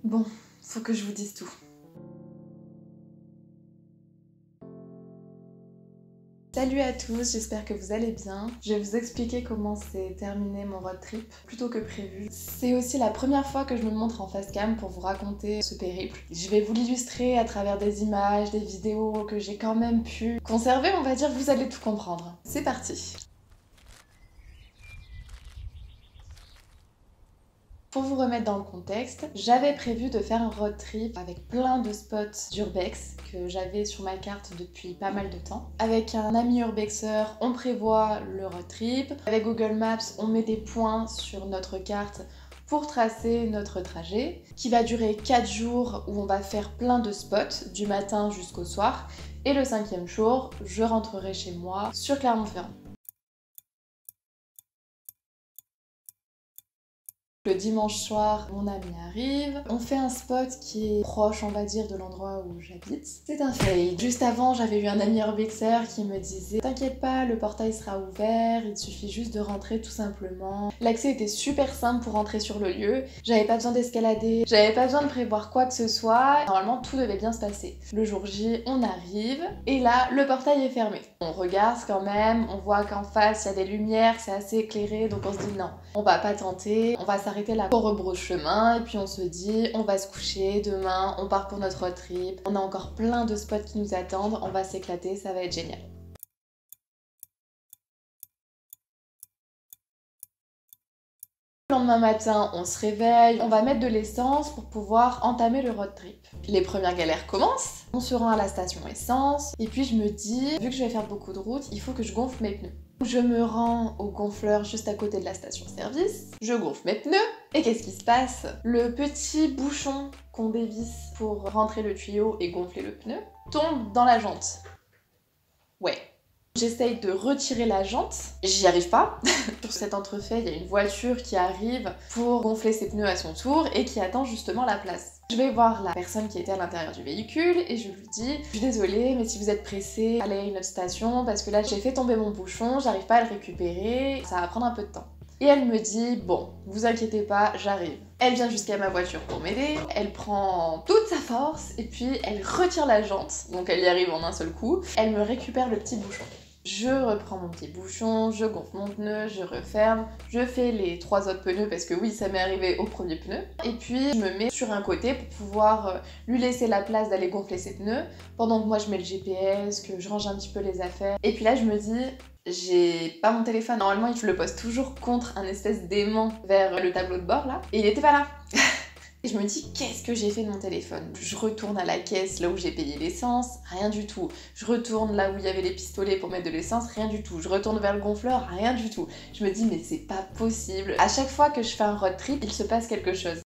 Bon, faut que je vous dise tout. Salut à tous, j'espère que vous allez bien. Je vais vous expliquer comment s'est terminé mon road trip, plutôt que prévu. C'est aussi la première fois que je me montre en face cam pour vous raconter ce périple. Je vais vous l'illustrer à travers des images, des vidéos que j'ai quand même pu conserver, on va dire, vous allez tout comprendre. C'est parti. Pour vous remettre dans le contexte, j'avais prévu de faire un road trip avec plein de spots d'urbex que j'avais sur ma carte depuis pas mal de temps. Avec un ami urbexeur, on prévoit le road trip. Avec Google Maps, on met des points sur notre carte pour tracer notre trajet, qui va durer 4 jours où on va faire plein de spots, du matin jusqu'au soir. Et le 5e jour, je rentrerai chez moi sur Clermont-Ferrand. Le dimanche soir, mon ami arrive, on fait un spot qui est proche, on va dire, de l'endroit où j'habite. C'est un fail. Juste avant, j'avais eu un ami urbexer qui me disait « T'inquiète pas, le portail sera ouvert, il suffit juste de rentrer tout simplement. » L'accès était super simple pour rentrer sur le lieu, j'avais pas besoin d'escalader, j'avais pas besoin de prévoir quoi que ce soit, normalement tout devait bien se passer. Le jour J, on arrive, et là, le portail est fermé. On regarde quand même, on voit qu'en face, il y a des lumières, c'est assez éclairé, donc on se dit non, on va pas tenter, on va s'arrêter là, on rebrousse chemin et puis on se dit on va se coucher, demain on part pour notre road trip, on a encore plein de spots qui nous attendent, on va s'éclater, ça va être génial. Le lendemain matin, on se réveille, on va mettre de l'essence pour pouvoir entamer le road trip. Les premières galères commencent, on se rend à la station essence, et puis je me dis, vu que je vais faire beaucoup de route, il faut que je gonfle mes pneus. Je me rends au gonfleur juste à côté de la station-service, je gonfle mes pneus, et qu'est-ce qui se passe? Le petit bouchon qu'on dévisse pour rentrer le tuyau et gonfler le pneu tombe dans la jante. Ouais. J'essaye de retirer la jante, j'y arrive pas. Sur cet entrefait, il y a une voiture qui arrive pour gonfler ses pneus à son tour et qui attend justement la place. Je vais voir la personne qui était à l'intérieur du véhicule et je lui dis « Je suis désolée, mais si vous êtes pressé, allez à une autre station parce que là j'ai fait tomber mon bouchon, j'arrive pas à le récupérer, ça va prendre un peu de temps. » Et elle me dit « Bon, vous inquiétez pas, j'arrive. » Elle vient jusqu'à ma voiture pour m'aider, elle prend toute sa force et puis elle retire la jante, donc elle y arrive en un seul coup, elle me récupère le petit bouchon. Je reprends mon petit bouchon, je gonfle mon pneu, je referme, je fais les 3 autres pneus parce que oui, ça m'est arrivé au premier pneu. Et puis je me mets sur un côté pour pouvoir lui laisser la place d'aller gonfler ses pneus pendant que moi je mets le GPS, que je range un petit peu les affaires. Et puis là je me dis, j'ai pas mon téléphone. Normalement je le pose toujours contre un espèce d'aimant vers le tableau de bord là. Et il était pas là. Et je me dis, qu'est-ce que j'ai fait de mon téléphone? Je retourne à la caisse, là où j'ai payé l'essence, rien du tout. Je retourne là où il y avait les pistolets pour mettre de l'essence, rien du tout. Je retourne vers le gonfleur, rien du tout. Je me dis, mais c'est pas possible. À chaque fois que je fais un road trip, il se passe quelque chose.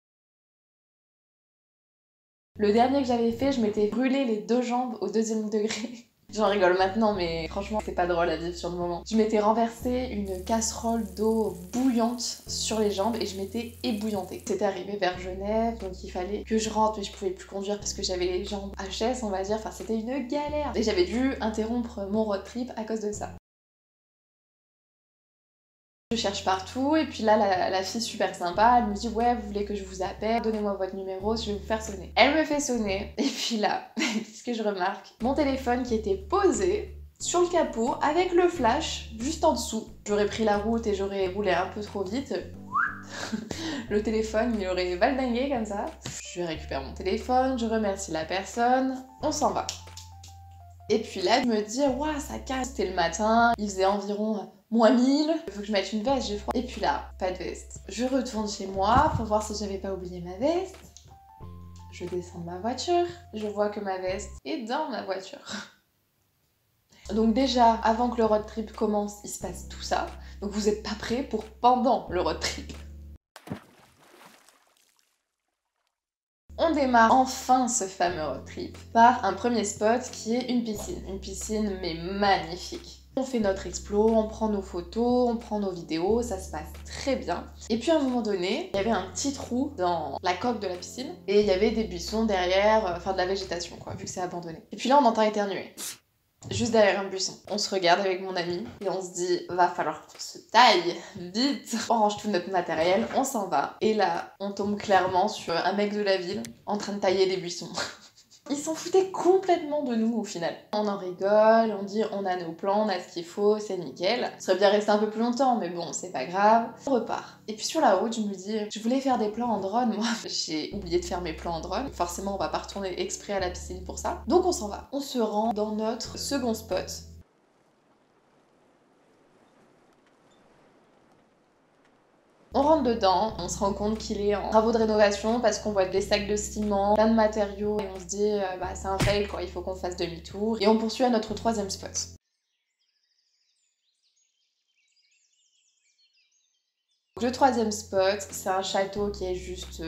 Le dernier que j'avais fait, je m'étais brûlé les 2 jambes au 2e degré. J'en rigole maintenant, mais franchement, c'est pas drôle à vivre sur le moment. Je m'étais renversé une casserole d'eau bouillante sur les jambes et je m'étais ébouillantée. C'était arrivé vers Genève, donc il fallait que je rentre, mais je pouvais plus conduire parce que j'avais les jambes HS, on va dire. Enfin, c'était une galère. Et j'avais dû interrompre mon road trip à cause de ça. Je cherche partout et puis là la fille super sympa, elle me dit ouais vous voulez que je vous appelle, donnez-moi votre numéro, je vais vous faire sonner. Elle me fait sonner et puis là, qu'est-ce que je remarque? Mon téléphone qui était posé sur le capot avec le flash juste en dessous. J'aurais pris la route et j'aurais roulé un peu trop vite. Le téléphone il aurait valdingué comme ça. Je récupère mon téléphone, je remercie la personne, on s'en va. Et puis là, je me dis, waouh, ça casse. C'était le matin, il faisait environ -1000. Il faut que je mette une veste, j'ai froid. Et puis là, pas de veste. Je retourne chez moi pour voir si j'avais pas oublié ma veste. Je descends de ma voiture. Je vois que ma veste est dans ma voiture. Donc déjà, avant que le road trip commence, il se passe tout ça. Donc vous êtes pas prêts pour pendant le road trip. On démarre enfin ce fameux road trip par un premier spot qui est une piscine mais magnifique. On fait notre explo, on prend nos photos, on prend nos vidéos, ça se passe très bien. Et puis à un moment donné, il y avait un petit trou dans la coque de la piscine et il y avait des buissons derrière, enfin de la végétation quoi, vu que c'est abandonné. Et puis là on entend éternuer. juste derrière un buisson. On se regarde avec mon ami et on se dit va falloir qu'on se taille vite. On range tout notre matériel, on s'en va. Et là, on tombe clairement sur un mec de la ville en train de tailler des buissons. Ils s'en foutaient complètement de nous au final. On en rigole, on dit on a nos plans, on a ce qu'il faut, c'est nickel. On serait bien resté un peu plus longtemps, mais bon, c'est pas grave. On repart. Et puis sur la route, je me dis, je voulais faire des plans en drone, moi. J'ai oublié de faire mes plans en drone. Forcément, on va pas retourner exprès à la piscine pour ça. Donc on s'en va. On se rend dans notre second spot. On rentre dedans, on se rend compte qu'il est en travaux de rénovation parce qu'on voit des sacs de ciment, plein de matériaux et on se dit bah c'est un fail quoi, il faut qu'on fasse demi-tour et on poursuit à notre troisième spot. Le troisième spot, c'est un château qui est juste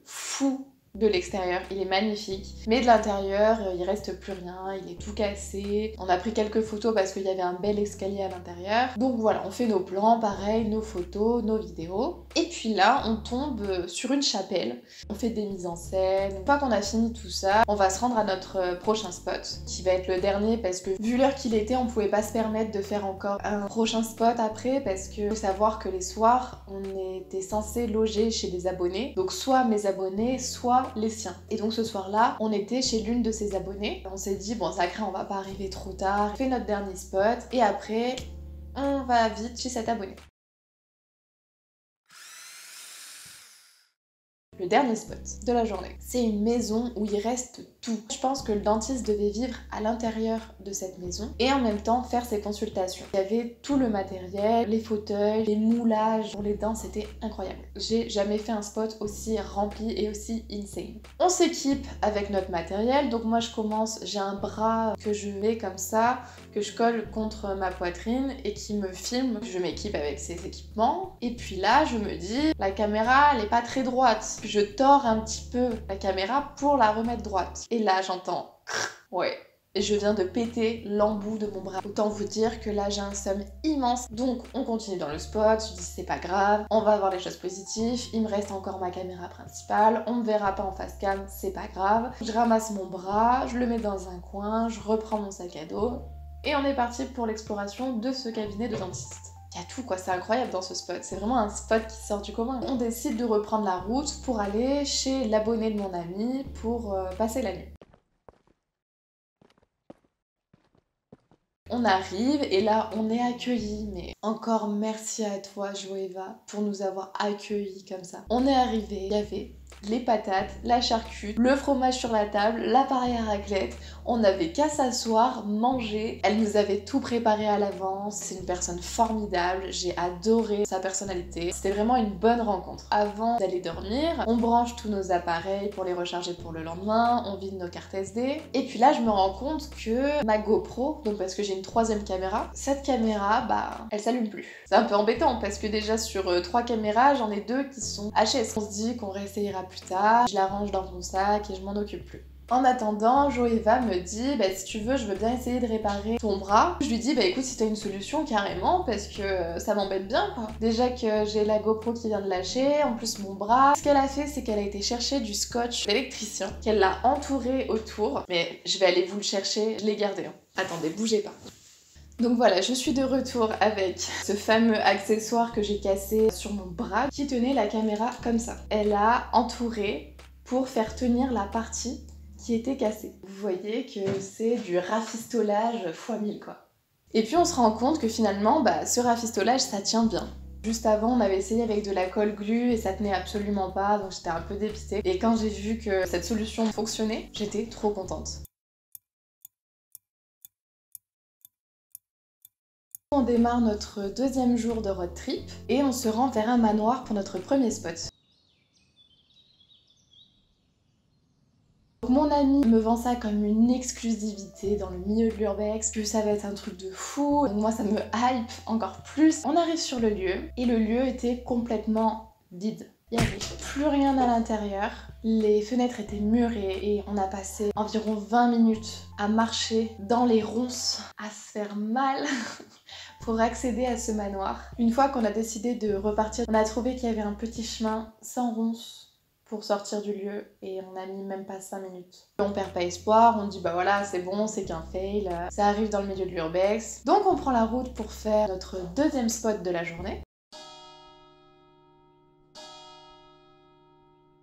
fou de l'extérieur, il est magnifique, mais de l'intérieur, il reste plus rien, il est tout cassé. On a pris quelques photos parce qu'il y avait un bel escalier à l'intérieur. Donc voilà, on fait nos plans, pareil, nos photos, nos vidéos. Et puis là, on tombe sur une chapelle. On fait des mises en scène. Une fois qu'on a fini tout ça, on va se rendre à notre prochain spot, qui va être le dernier parce que vu l'heure qu'il était, on pouvait pas se permettre de faire encore un prochain spot après parce que faut savoir que les soirs, on était censé loger chez des abonnés. Donc soit mes abonnés, soit les siens. Et donc ce soir-là, on était chez l'une de ses abonnées. On s'est dit, bon ça craint, on va pas arriver trop tard. On fait notre dernier spot et après, on va vite chez cet abonné. Le dernier spot de la journée, c'est une maison où il reste tout. Je pense que le dentiste devait vivre à l'intérieur de cette maison et en même temps faire ses consultations. Il y avait tout le matériel, les fauteuils, les moulages pour les dents, c'était incroyable. J'ai jamais fait un spot aussi rempli et aussi insane. On s'équipe avec notre matériel, donc moi je commence, j'ai un bras que je mets comme ça, que je colle contre ma poitrine et qui me filme. Je m'équipe avec ces équipements et puis là je me dis, la caméra elle est pas très droite. Je tords un petit peu la caméra pour la remettre droite. Et là, j'entends ouais. Et je viens de péter l'embout de mon bras. Autant vous dire que là, j'ai un seum immense. Donc, on continue dans le spot. Je dis, c'est pas grave. On va voir les choses positives. Il me reste encore ma caméra principale. On me verra pas en face cam. C'est pas grave. Je ramasse mon bras. Je le mets dans un coin. Je reprends mon sac à dos. Et on est parti pour l'exploration de ce cabinet de dentiste. Il y a tout quoi, c'est incroyable dans ce spot, c'est vraiment un spot qui sort du commun. On décide de reprendre la route pour aller chez l'abonné de mon ami pour passer la nuit. On arrive et là on est accueillis, mais encore merci à toi Joëva pour nous avoir accueillis comme ça. On est arrivé, il y avait les patates, la charcuterie, le fromage sur la table, l'appareil à raclette. On n'avait qu'à s'asseoir, manger. Elle nous avait tout préparé à l'avance. C'est une personne formidable. J'ai adoré sa personnalité. C'était vraiment une bonne rencontre. Avant d'aller dormir, on branche tous nos appareils pour les recharger pour le lendemain. On vide nos cartes SD. Et puis là, je me rends compte que ma GoPro, donc parce que j'ai une troisième caméra, cette caméra, bah, elle s'allume plus. C'est un peu embêtant parce que déjà sur 3 caméras, j'en ai 2 qui sont HS. On se dit qu'on réessayera plus tard. Je la range dans mon sac et je m'en occupe plus. En attendant, Joëva me dit bah si tu veux, je veux bien essayer de réparer ton bras. Je lui dis bah écoute, si t'as une solution carrément parce que ça m'embête bien quoi. Déjà que j'ai la GoPro qui vient de lâcher, en plus mon bras. Ce qu'elle a fait, c'est qu'elle a été chercher du scotch d'électricien, qu'elle l'a entouré autour. Mais je vais aller vous le chercher, je l'ai gardé. Hein. Attendez, bougez pas. Donc voilà, je suis de retour avec ce fameux accessoire que j'ai cassé sur mon bras qui tenait la caméra comme ça. Elle a entouré pour faire tenir la partie qui était cassée. Vous voyez que c'est du rafistolage x1000 quoi. Et puis on se rend compte que finalement, bah, ce rafistolage ça tient bien. Juste avant, on avait essayé avec de la colle glue et ça tenait absolument pas, donc j'étais un peu dépitée. Et quand j'ai vu que cette solution fonctionnait, j'étais trop contente. On démarre notre deuxième jour de road trip et on se rend vers un manoir pour notre premier spot. Mon ami me vend ça comme une exclusivité dans le milieu de l'urbex, que ça va être un truc de fou, donc moi ça me hype encore plus. On arrive sur le lieu et le lieu était complètement vide. Il n'y avait plus rien à l'intérieur, les fenêtres étaient murées et on a passé environ 20 minutes à marcher dans les ronces, à se faire mal pour accéder à ce manoir. Une fois qu'on a décidé de repartir, on a trouvé qu'il y avait un petit chemin sans ronces pour sortir du lieu et on a mis même pas 5 minutes. On perd pas espoir, on dit bah voilà c'est bon, c'est qu'un fail, ça arrive dans le milieu de l'urbex. Donc on prend la route pour faire notre deuxième spot de la journée.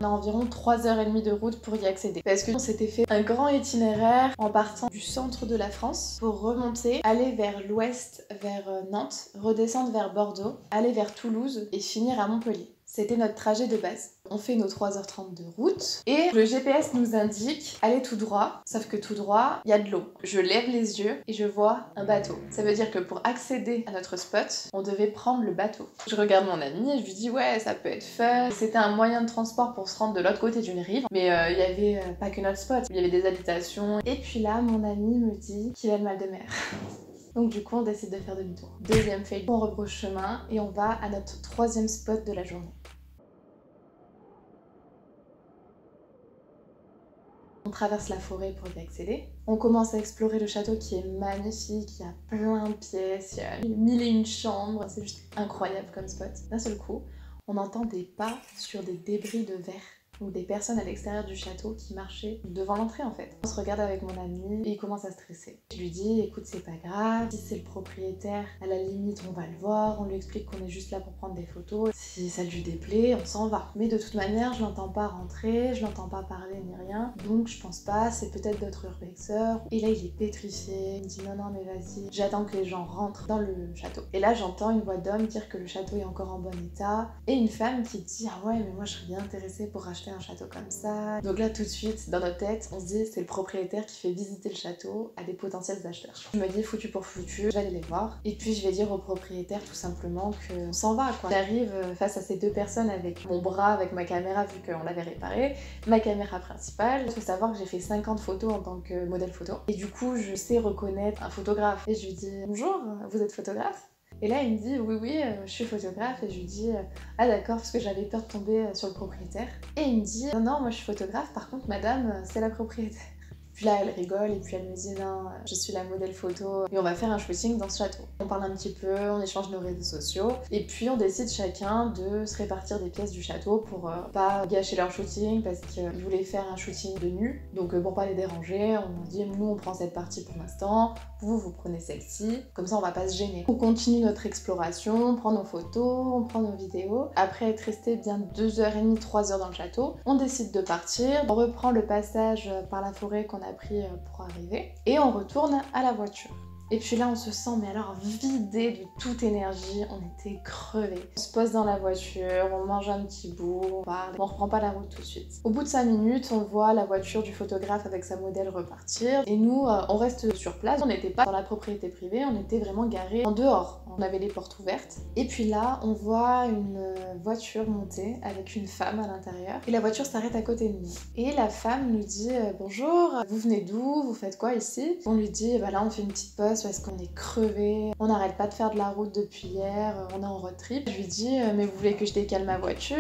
On a environ 3h30 de route pour y accéder. Parce qu'on s'était fait un grand itinéraire en partant du centre de la France pour remonter, aller vers l'ouest, vers Nantes, redescendre vers Bordeaux, aller vers Toulouse et finir à Montpellier. C'était notre trajet de base. On fait nos 3h30 de route et le GPS nous indique aller tout droit, sauf que tout droit, il y a de l'eau. Je lève les yeux et je vois un bateau. Ça veut dire que pour accéder à notre spot, on devait prendre le bateau. Je regarde mon ami et je lui dis ouais, ça peut être fun. C'était un moyen de transport pour se rendre de l'autre côté d'une rive, mais il y avait pas que notre spot, il y avait des habitations. Et puis là, mon ami me dit qu'il a le mal de mer. Donc du coup, on décide de faire demi-tour. Deuxième fail, on rebrousse chemin et on va à notre troisième spot de la journée. On traverse la forêt pour y accéder. On commence à explorer le château qui est magnifique, il y a plein de pièces, il y a 1001 chambres, c'est juste incroyable comme spot. D'un seul coup, on entend des pas sur des débris de verre. Donc des personnes à l'extérieur du château qui marchaient devant l'entrée en fait. On se regarde avec mon ami et il commence à stresser. Je lui dis écoute c'est pas grave, si c'est le propriétaire, à la limite on va le voir, on lui explique qu'on est juste là pour prendre des photos. Si ça lui déplaît, on s'en va. Mais de toute manière je l'entends pas rentrer, je l'entends pas parler ni rien. Donc je pense pas, c'est peut-être d'autres urbexeurs. Et là il est pétrifié, il me dit non non mais vas-y, j'attends que les gens rentrent dans le château. Et là j'entends une voix d'homme dire que le château est encore en bon état. Et une femme qui dit ah ouais mais moi je serais bien intéressée pour acheter un château comme ça. Donc là tout de suite dans notre tête on se dit c'est le propriétaire qui fait visiter le château à des potentiels acheteurs. Je me dis foutu pour foutu, je vais aller les voir et puis je vais dire au propriétaire tout simplement qu'on s'en va quoi. J'arrive face à ces deux personnes avec mon bras, avec ma caméra vu qu'on l'avait réparée, ma caméra principale. Il faut savoir que j'ai fait 50 photos en tant que modèle photo et du coup je sais reconnaître un photographe et je lui dis bonjour, vous êtes photographe? Et là, il me dit oui, je suis photographe. Et je lui dis ah d'accord, parce que j'avais peur de tomber sur le propriétaire. Et il me dit non, moi je suis photographe, par contre, madame, c'est la propriétaire. Puis là, elle rigole et puis elle me dit non, je suis la modèle photo et on va faire un shooting dans ce château. On parle un petit peu, on échange nos réseaux sociaux et puis on décide chacun de se répartir des pièces du château pour pas gâcher leur shooting parce qu'ils voulaient faire un shooting de nu. Donc pour pas les déranger, on dit nous on prend cette partie pour l'instant, vous prenez celle-ci, comme ça on va pas se gêner. On continue notre exploration, on prend nos photos, on prend nos vidéos. Après être resté bien 2h30, 3h dans le château, on décide de partir, on reprend le passage par la forêt qu'on a pris pour arriver et on retourne à la voiture. Et puis là on se sent mais alors vidé de toute énergie, on était crevés. On se pose dans la voiture, on mange un petit bout, on parle, on reprend pas la route tout de suite. Au bout de 5 minutes, on voit la voiture du photographe avec sa modèle repartir et nous on reste sur place, on n'était pas dans la propriété privée, on était vraiment garés en dehors. On avait les portes ouvertes et puis là on voit une voiture monter avec une femme à l'intérieur et la voiture s'arrête à côté de nous. Et la femme nous dit bonjour, vous venez d'où, vous faites quoi ici? On lui dit bah là on fait une petite pause parce qu'on est crevé, on n'arrête pas de faire de la route depuis hier, on est en road trip. Je lui dis mais vous voulez que je décale ma voiture,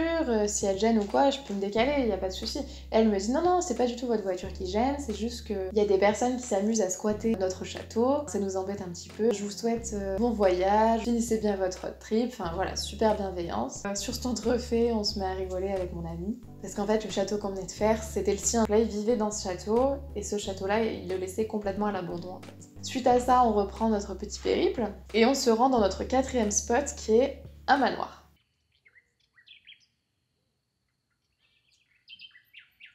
si elle gêne ou quoi je peux me décaler, il y a pas de souci. Elle me dit non c'est pas du tout votre voiture qui gêne, c'est juste que il y a des personnes qui s'amusent à squatter notre château, ça nous embête un petit peu. Je vous souhaite bon voyage, finissez bien votre road trip, enfin voilà, super bienveillance. Sur ce temps de refait, on se met à rigoler avec mon ami. Parce qu'en fait, le château qu'on venait de faire, c'était le sien. Là, il vivait dans ce château, et ce château-là, il le laissait complètement à l'abandon, en fait. Suite à ça, on reprend notre petit périple, et on se rend dans notre 4e spot, qui est un manoir.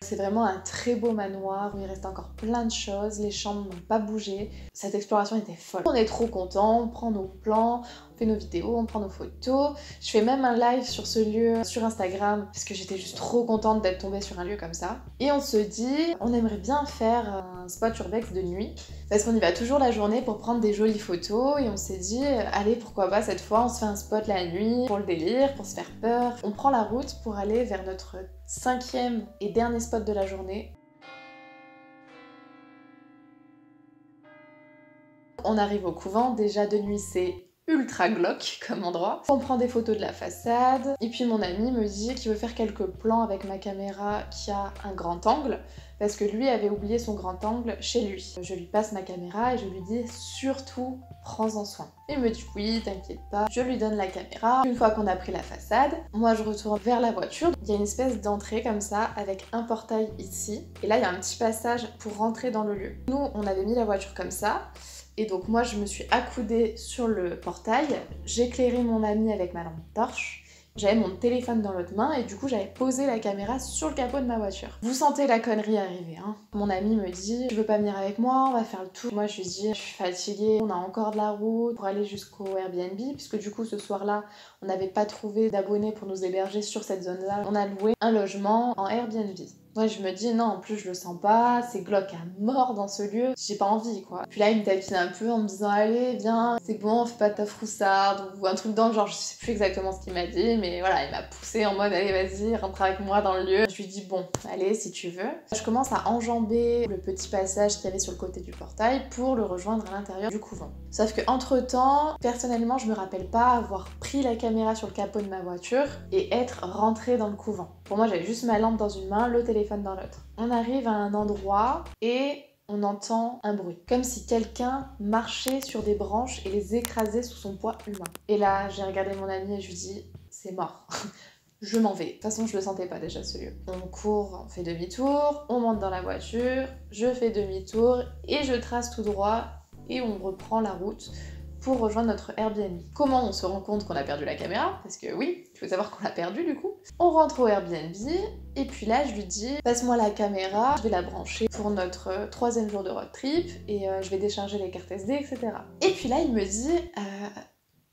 C'est vraiment un très beau manoir où il reste encore plein de choses, les chambres n'ont pas bougé. Cette exploration était folle. On est trop contents, on prend nos plans, on fait nos vidéos, on prend nos photos. Je fais même un live sur ce lieu sur Instagram parce que j'étais juste trop contente d'être tombée sur un lieu comme ça. Et on se dit, on aimerait bien faire un spot urbex de nuit parce qu'on y va toujours la journée pour prendre des jolies photos et on s'est dit, allez pourquoi pas cette fois on se fait un spot la nuit pour le délire, pour se faire peur. On prend la route pour aller vers notre 5e et dernier spot de la journée. On arrive au couvent, déjà de nuit c'est ultra glauque comme endroit. On prend des photos de la façade et puis mon ami me dit qu'il veut faire quelques plans avec ma caméra qui a un grand angle parce que lui avait oublié son grand angle chez lui. Je lui passe ma caméra et je lui dis surtout prends-en soin. Il me dit oui, t'inquiète pas. Je lui donne la caméra. Une fois qu'on a pris la façade, moi je retourne vers la voiture. Il y a une espèce d'entrée comme ça avec un portail ici et là il y a un petit passage pour rentrer dans le lieu. Nous on avait mis la voiture comme ça. Et donc moi je me suis accoudée sur le portail, j'éclairais mon ami avec ma lampe torche, j'avais mon téléphone dans l'autre main et du coup j'avais posé la caméra sur le capot de ma voiture. Vous sentez la connerie arriver, hein. Mon ami me dit tu veux pas venir avec moi, on va faire le tour. Moi je lui dis je suis fatiguée, on a encore de la route pour aller jusqu'au Airbnb puisque du coup ce soir-là on n'avait pas trouvé d'abonnés pour nous héberger sur cette zone-là. On a loué un logement en Airbnb. Moi je me dis non, en plus je le sens pas, c'est glauque à mort dans ce lieu, j'ai pas envie quoi. Puis là il me taquine un peu en me disant allez viens, c'est bon, fais pas ta froussarde ou un truc dans le genre, je sais plus exactement ce qu'il m'a dit, mais voilà, il m'a poussé en mode allez vas-y, rentre avec moi dans le lieu. Je lui dis bon, allez si tu veux. Je commence à enjamber le petit passage qu'il y avait sur le côté du portail pour le rejoindre à l'intérieur du couvent. Sauf que entre temps, personnellement je me rappelle pas avoir pris la caméra sur le capot de ma voiture et être rentrée dans le couvent. Pour moi j'avais juste ma lampe dans une main, le téléphone dans l'autre. On arrive à un endroit et on entend un bruit. Comme si quelqu'un marchait sur des branches et les écrasait sous son poids humain. Et là, j'ai regardé mon ami et je lui dis, c'est mort. Je m'en vais. De toute façon, je le sentais pas déjà ce lieu. On court, on fait demi-tour, on monte dans la voiture, je fais demi-tour et je trace tout droit et on reprend la route pour rejoindre notre Airbnb. Comment on se rend compte qu'on a perdu la caméra? Parce que oui, il faut savoir qu'on l'a perdue du coup. On rentre au Airbnb et puis là je lui dis passe-moi la caméra, je vais la brancher pour notre 3e jour de road trip et je vais décharger les cartes SD, etc. Et puis là il me dit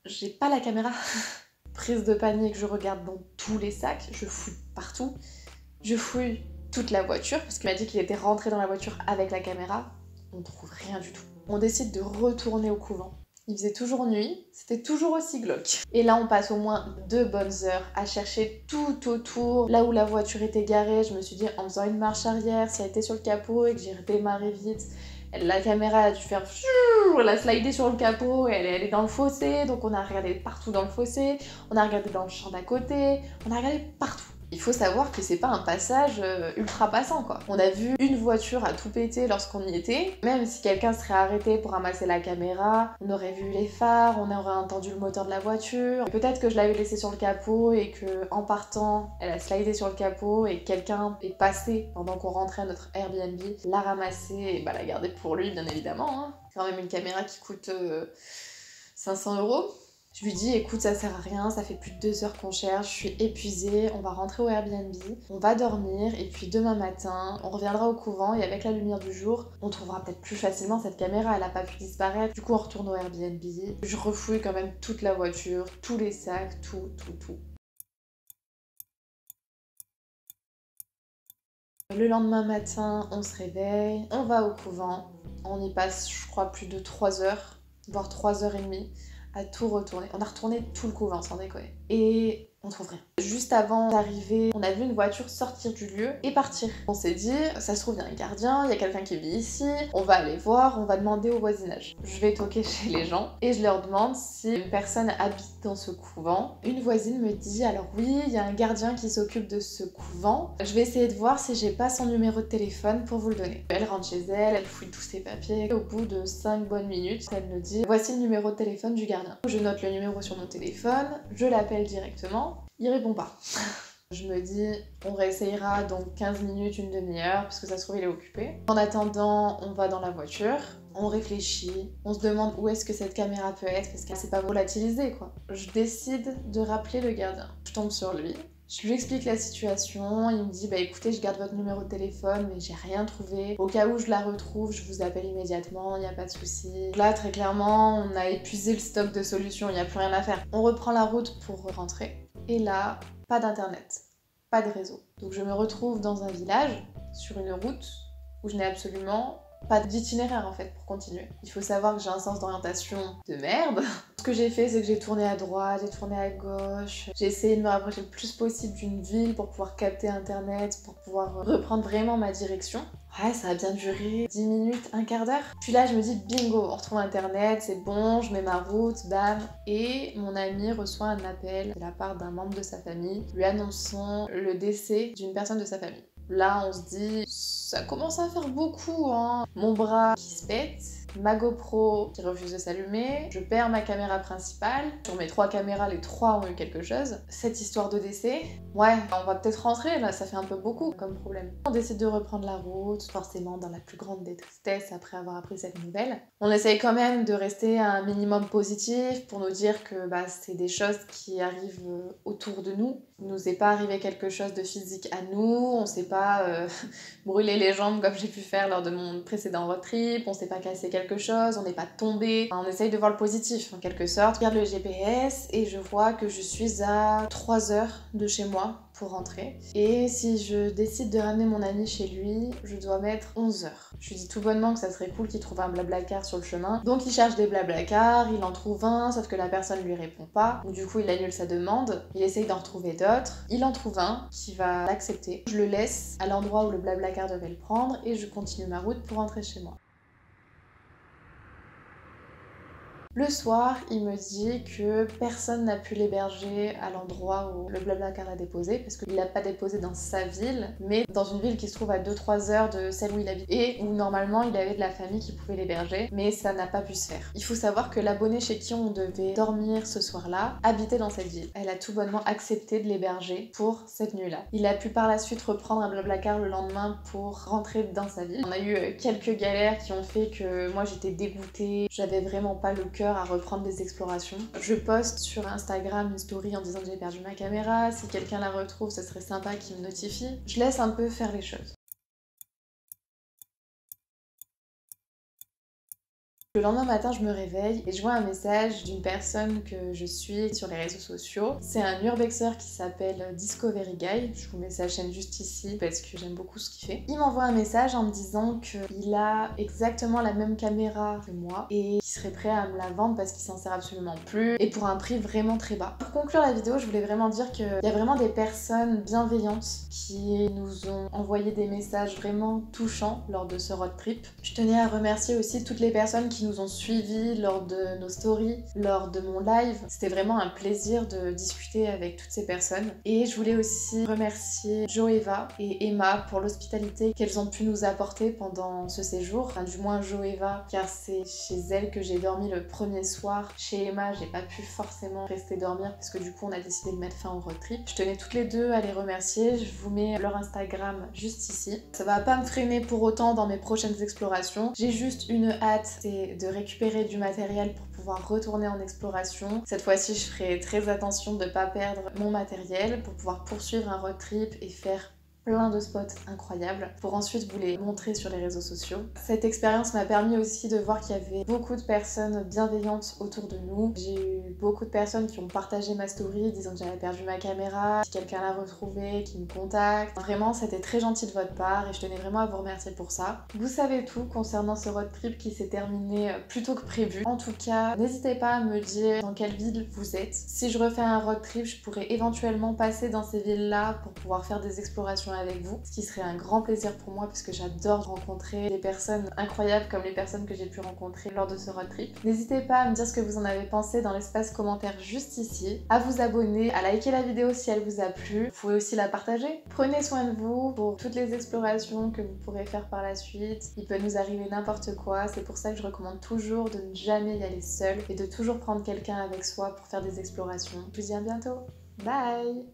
j'ai pas la caméra. Prise de panique, je regarde dans tous les sacs, je fouille partout, je fouille toute la voiture parce qu'il m'a dit qu'il était rentré dans la voiture avec la caméra. On trouve rien du tout. On décide de retourner au couvent. Il faisait toujours nuit, c'était toujours aussi glauque. Et là on passe au moins 2 bonnes heures à chercher tout autour, là où la voiture était garée. Je me suis dit en faisant une marche arrière, si elle était sur le capot et que j'ai redémarré vite, la caméra a dû faire elle a slidé sur le capot et elle est dans le fossé, donc on a regardé partout dans le fossé, on a regardé dans le champ d'à côté, on a regardé partout. Il faut savoir que c'est pas un passage ultra passant quoi. On a vu une voiture à tout péter lorsqu'on y était. Même si quelqu'un serait arrêté pour ramasser la caméra, on aurait vu les phares, on aurait entendu le moteur de la voiture. Peut-être que je l'avais laissée sur le capot et que en partant, elle a slidé sur le capot et quelqu'un est passé pendant qu'on rentrait à notre Airbnb, l'a ramassée et l'a gardée pour lui bien évidemment. Hein. C'est quand même une caméra qui coûte 500 €. Je lui dis écoute ça sert à rien, ça fait plus de 2 heures qu'on cherche, je suis épuisée, on va rentrer au Airbnb, on va dormir et puis demain matin on reviendra au couvent et avec la lumière du jour on trouvera peut-être plus facilement cette caméra, elle a pas pu disparaître. Du coup on retourne au Airbnb, je refouille quand même toute la voiture, tous les sacs, tout. Le lendemain matin on se réveille, on va au couvent, on y passe je crois plus de 3 heures, voire 3h30 à tout retourner. On a retourné tout le couvent sans déconner. Et on trouve rien. Juste avant d'arriver, on a vu une voiture sortir du lieu et partir. On s'est dit, ça se trouve, il y a un gardien, il y a quelqu'un qui vit ici, on va aller voir, on va demander au voisinage. Je vais toquer chez les gens et je leur demande si une personne habite dans ce couvent. Une voisine me dit, alors oui, il y a un gardien qui s'occupe de ce couvent. Je vais essayer de voir si j'ai pas son numéro de téléphone pour vous le donner. Elle rentre chez elle, elle fouille tous ses papiers. Au bout de 5 bonnes minutes, elle me dit, voici le numéro de téléphone du gardien. Je note le numéro sur mon téléphone, je l'appelle directement. Il répond pas. Je me dis, on réessayera donc 15 minutes, une demi-heure, parce que ça se trouve il est occupé. En attendant, on va dans la voiture, on réfléchit, on se demande où est-ce que cette caméra peut être, parce qu'elle s'est pas volatilisée quoi. Je décide de rappeler le gardien. Je tombe sur lui, je lui explique la situation, il me dit bah écoutez je garde votre numéro de téléphone mais j'ai rien trouvé. Au cas où je la retrouve, je vous appelle immédiatement, il n'y a pas de souci. Là très clairement, on a épuisé le stock de solutions, il n'y a plus rien à faire. On reprend la route pour rentrer. Et là, pas d'internet, pas de réseau. Donc je me retrouve dans un village, sur une route, où je n'ai absolument Pas d'itinéraire en fait pour continuer. Il faut savoir que j'ai un sens d'orientation de merde. Ce que j'ai fait, c'est que j'ai tourné à droite, j'ai tourné à gauche. J'ai essayé de me rapprocher le plus possible d'une ville pour pouvoir capter internet, pour pouvoir reprendre vraiment ma direction. Ouais, ça a bien duré 10 minutes, un quart d'heure. Puis là, je me dis bingo, on retrouve internet, c'est bon, je mets ma route, bam. Et mon ami reçoit un appel de la part d'un membre de sa famille, lui annonçant le décès d'une personne de sa famille. Là, on se dit, ça commence à faire beaucoup, hein. Mon bras qui se pète, ma GoPro qui refuse de s'allumer, je perds ma caméra principale. Sur mes 3 caméras, les 3 ont eu quelque chose. Cette histoire de décès, ouais, on va peut-être rentrer, là, ça fait un peu beaucoup comme problème. On décide de reprendre la route, forcément dans la plus grande des tristesses après avoir appris cette nouvelle. On essaye quand même de rester à un minimum positif pour nous dire que c'est des choses qui arrivent autour de nous. Il nous est pas arrivé quelque chose de physique à nous, on s'est pas brûlé les jambes comme j'ai pu faire lors de mon précédent road trip, on s'est pas cassé quelque chose, on n'est pas tombé. On essaye de voir le positif en quelque sorte. Je regarde le GPS et je vois que je suis à 3 heures de chez moi pour rentrer. Et si je décide de ramener mon ami chez lui, je dois mettre 11 heures. Je lui dis tout bonnement que ça serait cool qu'il trouve un blablacar sur le chemin. Donc il cherche des blablacars, il en trouve un, sauf que la personne lui répond pas. Donc du coup il annule sa demande, il essaye d'en retrouver d'autres. Il en trouve un qui va l'accepter. Je le laisse à l'endroit où le blablacar devait le prendre et je continue ma route pour rentrer chez moi. Le soir, il me dit que personne n'a pu l'héberger à l'endroit où le blablacar l'a déposé, parce qu'il l'a pas déposé dans sa ville, mais dans une ville qui se trouve à 2-3 heures de celle où il habite, et où normalement il avait de la famille qui pouvait l'héberger, mais ça n'a pas pu se faire. Il faut savoir que l'abonnée chez qui on devait dormir ce soir-là habitait dans cette ville. Elle a tout bonnement accepté de l'héberger pour cette nuit-là. Il a pu par la suite reprendre un blablacar le lendemain pour rentrer dans sa ville. On a eu quelques galères qui ont fait que moi j'étais dégoûtée, j'avais vraiment pas le cœur à reprendre des explorations. Je poste sur Instagram une story en disant que j'ai perdu ma caméra. Si quelqu'un la retrouve, ça serait sympa qu'il me notifie. Je laisse un peu faire les choses. Le lendemain matin, je me réveille et je vois un message d'une personne que je suis sur les réseaux sociaux. C'est un urbexer qui s'appelle Discovery Guy. Je vous mets sa chaîne juste ici parce que j'aime beaucoup ce qu'il fait. Il m'envoie un message en me disant qu'il a exactement la même caméra que moi et qu'il serait prêt à me la vendre parce qu'il s'en sert absolument plus et pour un prix vraiment très bas. Pour conclure la vidéo, je voulais vraiment dire qu'il y a vraiment des personnes bienveillantes qui nous ont envoyé des messages vraiment touchants lors de ce road trip. Je tenais à remercier aussi toutes les personnes qui nous ont suivis lors de nos stories, lors de mon live. C'était vraiment un plaisir de discuter avec toutes ces personnes. Et je voulais aussi remercier Joeva et Emma pour l'hospitalité qu'elles ont pu nous apporter pendant ce séjour. Enfin, du moins Joeva, car c'est chez elle que j'ai dormi le premier soir. Chez Emma, j'ai pas pu forcément rester dormir parce que du coup on a décidé de mettre fin au road trip. Je tenais toutes les deux à les remercier. Je vous mets leur Instagram juste ici. Ça va pas me freiner pour autant dans mes prochaines explorations. J'ai juste une hâte, c'est de récupérer du matériel pour pouvoir retourner en exploration. Cette fois-ci, je ferai très attention de ne pas perdre mon matériel pour pouvoir poursuivre un road trip et faire plein de spots incroyables pour ensuite vous les montrer sur les réseaux sociaux. Cette expérience m'a permis aussi de voir qu'il y avait beaucoup de personnes bienveillantes autour de nous. J'ai eu beaucoup de personnes qui ont partagé ma story disant que j'avais perdu ma caméra, si quelqu'un l'a retrouvée, qui me contacte. Vraiment, c'était très gentil de votre part et je tenais vraiment à vous remercier pour ça. Vous savez tout concernant ce road trip qui s'est terminé plus tôt que prévu. En tout cas, n'hésitez pas à me dire dans quelle ville vous êtes. Si je refais un road trip, je pourrais éventuellement passer dans ces villes-là pour pouvoir faire des explorations avec vous, ce qui serait un grand plaisir pour moi parce que j'adore rencontrer des personnes incroyables comme les personnes que j'ai pu rencontrer lors de ce road trip. N'hésitez pas à me dire ce que vous en avez pensé dans l'espace commentaire juste ici, à vous abonner, à liker la vidéo si elle vous a plu, vous pouvez aussi la partager. Prenez soin de vous pour toutes les explorations que vous pourrez faire par la suite. Il peut nous arriver n'importe quoi, c'est pour ça que je recommande toujours de ne jamais y aller seul et de toujours prendre quelqu'un avec soi pour faire des explorations. Je vous dis à bientôt, bye!